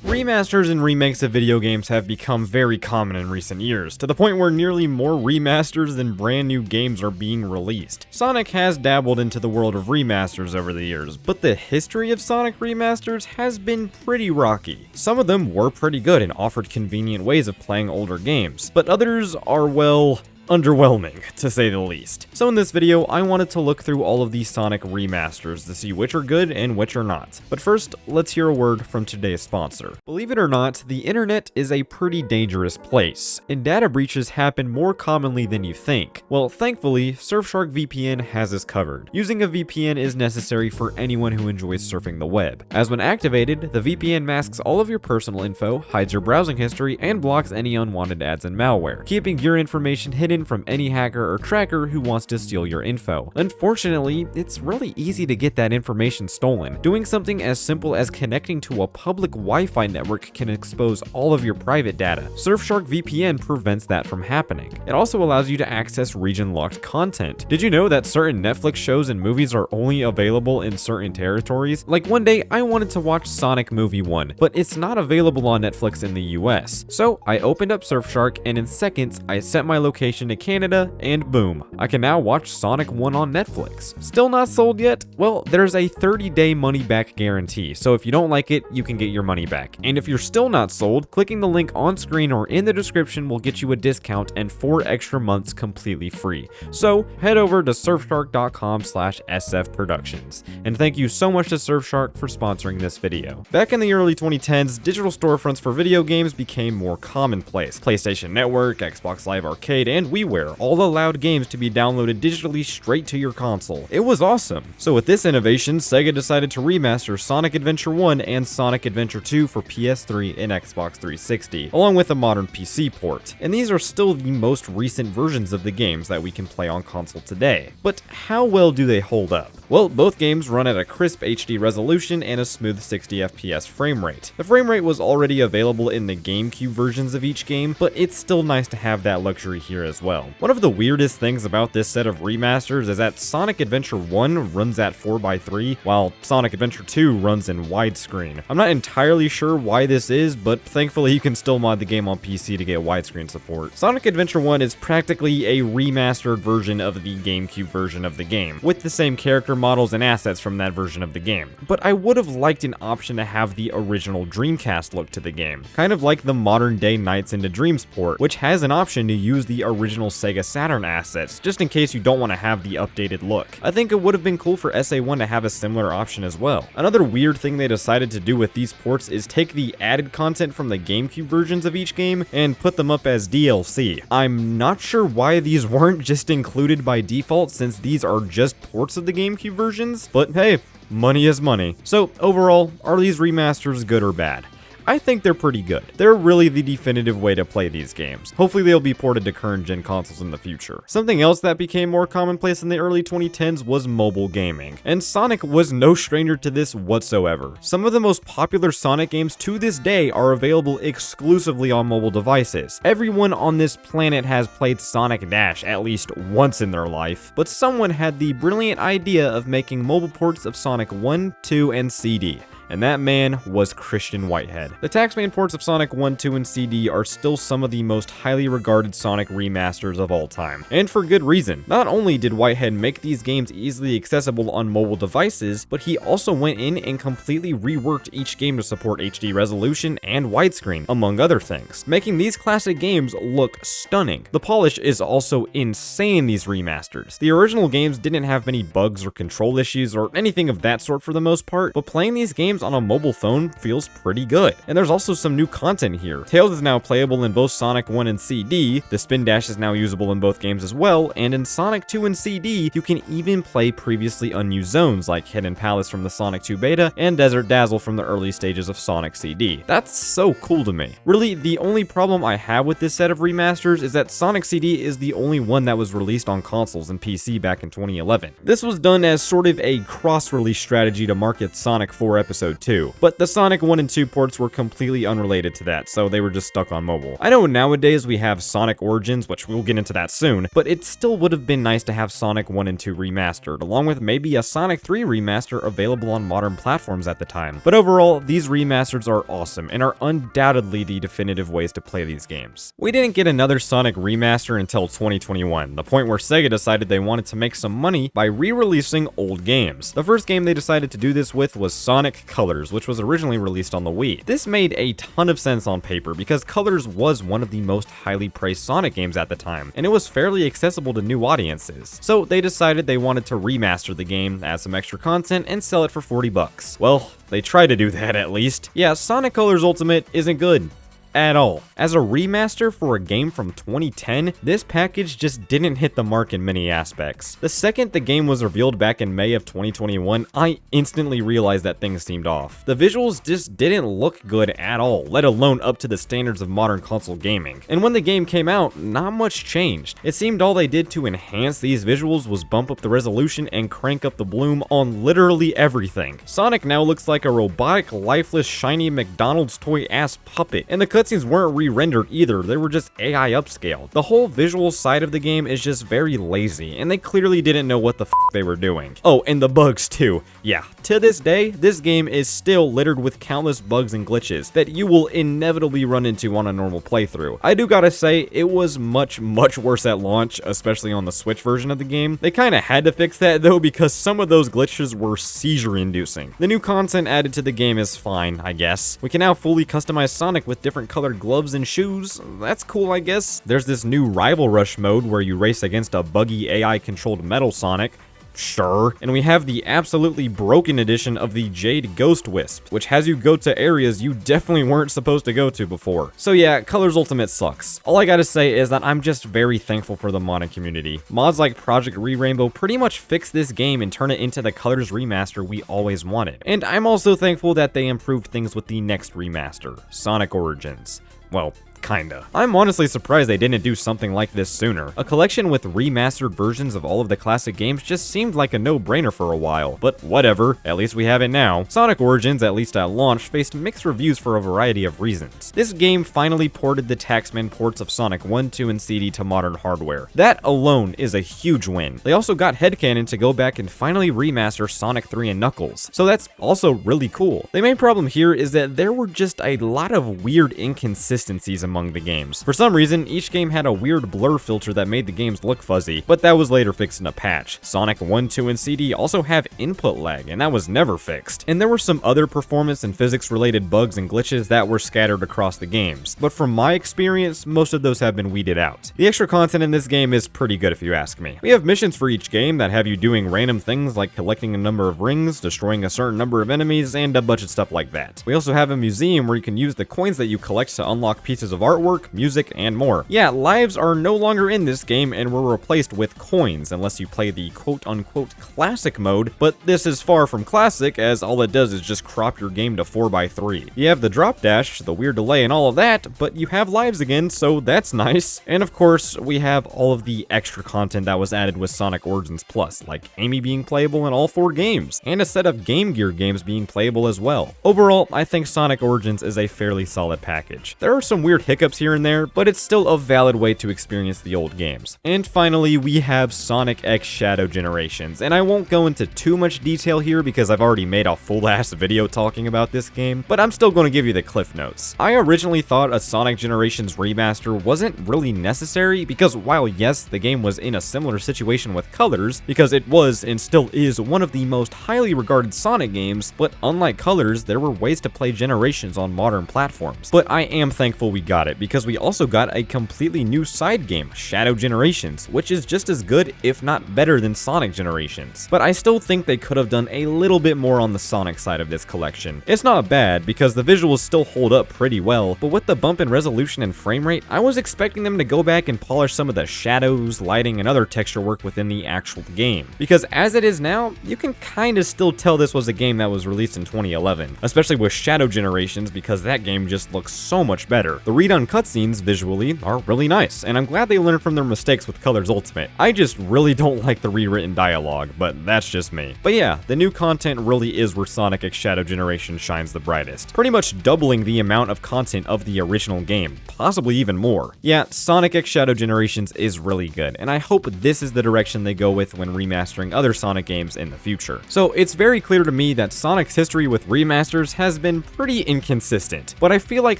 Remasters and remakes of video games have become very common in recent years, to the point where nearly more remasters than brand new games are being released. Sonic has dabbled into the world of remasters over the years, but the history of Sonic remasters has been pretty rocky. Some of them were pretty good and offered convenient ways of playing older games, but others are, well, underwhelming, to say the least. So in this video, I wanted to look through all of these Sonic remasters to see which are good and which are not. But first, let's hear a word from today's sponsor. Believe it or not, the internet is a pretty dangerous place, and data breaches happen more commonly than you think. Well, thankfully, Surfshark VPN has us covered. Using a VPN is necessary for anyone who enjoys surfing the web, as when activated, the VPN masks all of your personal info, hides your browsing history, and blocks any unwanted ads and malware, keeping your information hidden from any hacker or tracker who wants to steal your info. Unfortunately, it's really easy to get that information stolen. Doing something as simple as connecting to a public Wi-Fi network can expose all of your private data. Surfshark VPN prevents that from happening. It also allows you to access region-locked content. Did you know that certain Netflix shows and movies are only available in certain territories? Like one day, I wanted to watch Sonic Movie 1, but it's not available on Netflix in the US. So I opened up Surfshark, and in seconds, I set my location to Canada, and boom, I can now watch Sonic 1 on Netflix. Still not sold yet? Well, there's a 30-day money-back guarantee, so if you don't like it, you can get your money back. And if you're still not sold, clicking the link on screen or in the description will get you a discount and 4 extra months completely free. So head over to surfshark.com/sfproductions. And thank you so much to Surfshark for sponsoring this video. Back in the early 2010s, digital storefronts for video games became more commonplace. PlayStation Network, Xbox Live Arcade, and WiiWare all allowed games to be downloaded digitally straight to your console. It was awesome. So with this innovation, Sega decided to remaster Sonic Adventure 1 and Sonic Adventure 2 for PS3 and Xbox 360, along with a modern PC port. And these are still the most recent versions of the games that we can play on console today. But how well do they hold up? Well, both games run at a crisp HD resolution and a smooth 60 FPS frame rate. The frame rate was already available in the GameCube versions of each game, but it's still nice to have that luxury here as well. One of the weirdest things about this set of remasters is that Sonic Adventure 1 runs at 4:3, while Sonic Adventure 2 runs in widescreen. I'm not entirely sure why this is, but thankfully you can still mod the game on PC to get widescreen support. Sonic Adventure 1 is practically a remastered version of the GameCube version of the game, with the same character models and assets from that version of the game. But I would have liked an option to have the original Dreamcast look to the game, kind of like the modern day Nights into Dreams port, which has an option to use the original Sega Saturn assets, just in case you don't want to have the updated look. I think it would have been cool for SA1 to have a similar option as well. Another weird thing they decided to do with these ports is take the added content from the GameCube versions of each game and put them up as DLC. I'm not sure why these weren't just included by default, since these are just ports of the GameCube versions, but hey, money is money. So overall, are these remasters good or bad? I think they're pretty good. They're really the definitive way to play these games. Hopefully they'll be ported to current gen consoles in the future. Something else that became more commonplace in the early 2010s was mobile gaming, and Sonic was no stranger to this whatsoever. Some of the most popular Sonic games to this day are available exclusively on mobile devices. Everyone on this planet has played Sonic Dash at least once in their life, but someone had the brilliant idea of making mobile ports of Sonic 1, 2, and CD. And that man was Christian Whitehead. The Taxman ports of Sonic 1, 2, and CD are still some of the most highly regarded Sonic remasters of all time. And for good reason. Not only did Whitehead make these games easily accessible on mobile devices, but he also went in and completely reworked each game to support HD resolution and widescreen, among other things, making these classic games look stunning. The polish is also insane in these remasters. The original games didn't have many bugs or control issues or anything of that sort for the most part, but playing these games on a mobile phone feels pretty good. And there's also some new content here. Tails is now playable in both Sonic 1 and CD, the Spin Dash is now usable in both games as well, and in Sonic 2 and CD, you can even play previously unused zones like Hidden Palace from the Sonic 2 beta and Desert Dazzle from the early stages of Sonic CD. That's so cool to me. Really, the only problem I have with this set of remasters is that Sonic CD is the only one that was released on consoles and PC back in 2011. This was done as sort of a cross-release strategy to market Sonic 4 Episode episode 2. But the Sonic 1 and 2 ports were completely unrelated to that, so they were just stuck on mobile. I know nowadays we have Sonic Origins, which we'll get into that soon, but it still would have been nice to have Sonic 1 and 2 remastered, along with maybe a Sonic 3 remaster available on modern platforms at the time. But overall, these remasters are awesome and are undoubtedly the definitive ways to play these games. We didn't get another Sonic remaster until 2021, the point where Sega decided they wanted to make some money by re-releasing old games. The first game they decided to do this with was Sonic Colors, which was originally released on the Wii. This made a ton of sense on paper because Colors was one of the most highly praised Sonic games at the time, and it was fairly accessible to new audiences. So they decided they wanted to remaster the game, add some extra content, and sell it for $40. Well, they tried to do that at least. Yeah, Sonic Colors Ultimate isn't good at all. As a remaster for a game from 2010, this package just didn't hit the mark in many aspects. The second the game was revealed back in May of 2021, I instantly realized that things seemed off. The visuals just didn't look good at all, let alone up to the standards of modern console gaming. And when the game came out, not much changed. It seemed all they did to enhance these visuals was bump up the resolution and crank up the bloom on literally everything. Sonic now looks like a robotic, lifeless, shiny McDonald's toy-ass puppet, and the cutscenes weren't re-rendered either, they were just AI upscaled. The whole visual side of the game is just very lazy, and they clearly didn't know what the f they were doing. Oh, and the bugs too. Yeah, to this day, this game is still littered with countless bugs and glitches that you will inevitably run into on a normal playthrough. I do gotta say, it was much worse at launch, especially on the Switch version of the game. They kinda had to fix that though, because some of those glitches were seizure-inducing. The new content added to the game is fine, I guess. We can now fully customize Sonic with different colored gloves and shoes. That's cool, I guess. There's this new Rival Rush mode where you race against a buggy AI-controlled Metal Sonic. Sure. And we have the absolutely broken edition of the Jade Ghost Wisp, which has you go to areas you definitely weren't supposed to go to before. So yeah, Colors Ultimate sucks. All I gotta say is that I'm just very thankful for the modding community. Mods like Project Re-Rainbow pretty much fix this game and turn it into the Colors remaster we always wanted. And I'm also thankful that they improved things with the next remaster, Sonic Origins. Well, kinda. I'm honestly surprised they didn't do something like this sooner. A collection with remastered versions of all of the classic games just seemed like a no-brainer for a while, but whatever, at least we have it now. Sonic Origins, at least at launch, faced mixed reviews for a variety of reasons. This game finally ported the Taxman ports of Sonic 1, 2, and CD to modern hardware. That alone is a huge win. They also got Headcanon to go back and finally remaster Sonic 3 and Knuckles, so that's also really cool. The main problem here is that there were just a lot of weird inconsistencies among the games. For some reason, each game had a weird blur filter that made the games look fuzzy, but that was later fixed in a patch. Sonic 1, 2, and CD also have input lag, and that was never fixed. And there were some other performance and physics related bugs and glitches that were scattered across the games, but from my experience, most of those have been weeded out. The extra content in this game is pretty good if you ask me. We have missions for each game that have you doing random things like collecting a number of rings, destroying a certain number of enemies, and a bunch of stuff like that. We also have a museum where you can use the coins that you collect to unlock pieces of artwork, music, and more. Yeah, lives are no longer in this game and were replaced with coins unless you play the quote-unquote classic mode, but this is far from classic as all it does is just crop your game to 4x3. You have the drop dash, the weird delay, and all of that, but you have lives again, so that's nice. And of course, we have all of the extra content that was added with Sonic Origins Plus, like Amy being playable in all 4 games, and a set of Game Gear games being playable as well. Overall, I think Sonic Origins is a fairly solid package. There are some weird hiccups here and there, but it's still a valid way to experience the old games. And finally, we have Sonic X Shadow Generations, and I won't go into too much detail here because I've already made a full-ass video talking about this game, but I'm still going to give you the cliff notes. I originally thought a Sonic Generations remaster wasn't really necessary because while yes, the game was in a similar situation with Colors, because it was and still is one of the most highly regarded Sonic games, but unlike Colors, there were ways to play Generations on modern platforms. But I am thankful we got it because we also got a completely new side game, Shadow Generations, which is just as good, if not better than Sonic Generations. But I still think they could have done a little bit more on the Sonic side of this collection. It's not bad because the visuals still hold up pretty well, but with the bump in resolution and frame rate, I was expecting them to go back and polish some of the shadows, lighting, and other texture work within the actual game. Because as it is now, you can kinda still tell this was a game that was released in 2011, especially with Shadow Generations because that game just looks so much better. The redone cutscenes visually are really nice, and I'm glad they learned from their mistakes with Colors Ultimate. I just really don't like the rewritten dialogue, but that's just me. But yeah, the new content really is where Sonic X Shadow Generation shines the brightest, pretty much doubling the amount of content of the original game, possibly even more. Yeah, Sonic X Shadow Generations is really good, and I hope this is the direction they go with when remastering other Sonic games in the future. So it's very clear to me that Sonic's history with remasters has been pretty inconsistent, but I feel like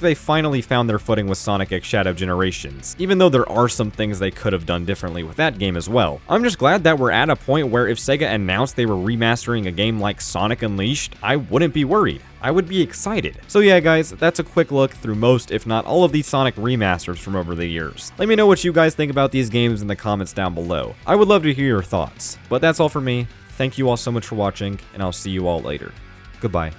they finally found their footing with Sonic X Shadow Generations, even though there are some things they could have done differently with that game as well. I'm just glad that we're at a point where if Sega announced they were remastering a game like Sonic Unleashed, I wouldn't be worried. I would be excited. So yeah guys, that's a quick look through most, if not all of these Sonic remasters from over the years. Let me know what you guys think about these games in the comments down below. I would love to hear your thoughts. But that's all for me. Thank you all so much for watching, and I'll see you all later. Goodbye.